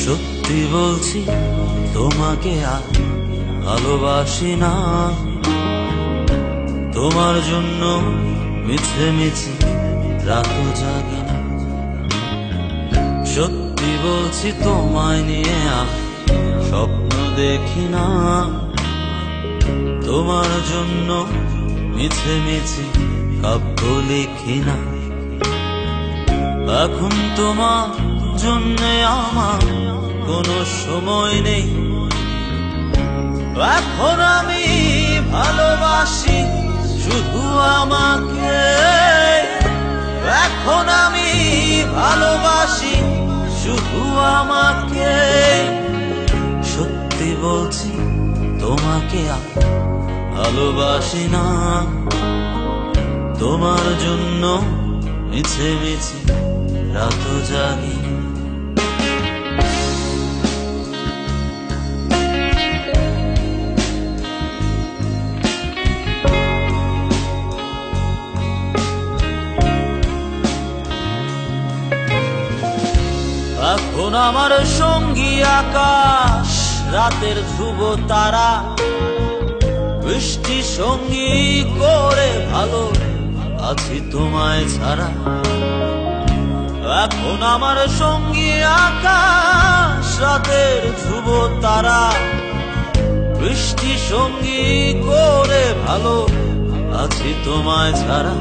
সত্যি বলছি তোমাকে আর ভালোবাসি না। তোমার জন্য মিছে মিছে রাত জাগি না। সত্যি বলছি তোমায় নিয়ে আর স্বপ্ন দেখি না। তোমার জন্য মিছে মিছে কাব্য লিখি না। এখন তোমার জন্যে আমার কোনো সময় নেই। এখন আমি ভালোবাসি শুধু আমাকে। এখন আমি ভালোবাসি শুধু আমাকে। সত্যি বলছি তোমাকে আর ভালোবাসি না। তোমার জন্য মিছে মিছে রাত জাগি। এখন আমার সঙ্গী আকাশ, রাতের ধ্রুব তারা, বৃষ্টি সঙ্গী করে ভালো আছি তোমায় ছাড়া। এখন আমার সঙ্গী আকাশ, রাতের ধ্রুব তারা, বৃষ্টি সঙ্গী করে ভালো আছি তোমায় ছাড়া।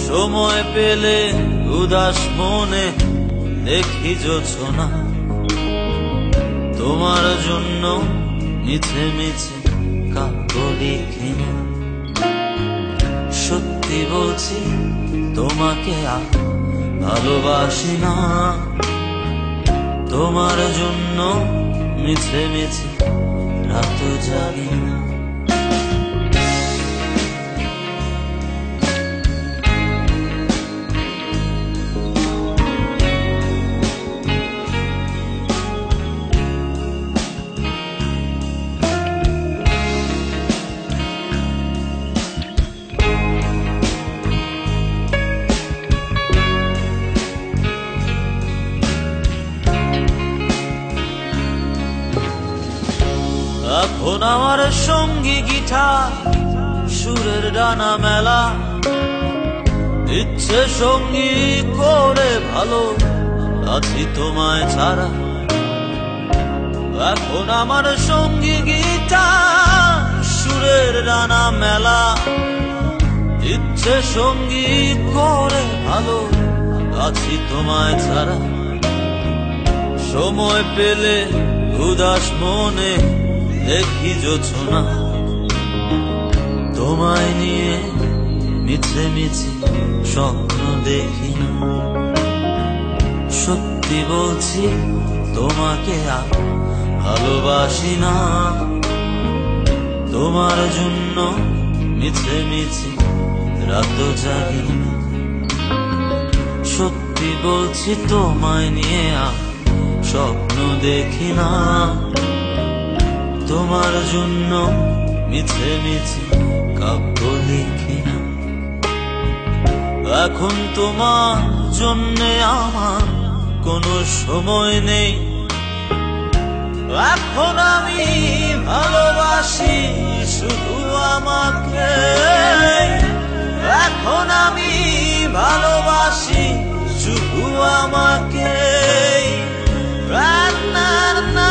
সময় পেলে উদাস মনে দেখি জোছনা। তোমার জন্য মিছে মিছে কাব্য লিখি না। সত্যি বলছি তোমাকে আর ভালোবাসি না। তোমার জন্য মিছে মিছে রাত জাগি না। এখন আমার সঙ্গী গিটার, সুরের ডানা মেলা, ইচ্ছে সঙ্গী করে ভালো আছি তোমায় ছাড়া। এখন আমার সঙ্গী গিটার, সুরের ডানা মেলা, ইচ্ছে সঙ্গী করে ভালো আছি তোমায় ছাড়া। সময় পেলে উদাস মনে দেখি জোছনা। তোমায় নিয়ে মিছে মিছে স্বপ্ন দেখি না। সত্যি বলছি তোমাকে আর ভালোবাসি না। তোমার জন্য মিছে মিছে রাত জাগি না। সত্যি বলছি তোমায় নিয়ে আর স্বপ্ন দেখি না। তোমার জন্য মিছে মিছে কাব্য লিখি না। এখন তোমার জন্যে আমার কোনো সময় নেই। এখন আমি ভালোবাসি শুধু আমাকে। এখন আমি ভালোবাসি শুধু আমাকে। না না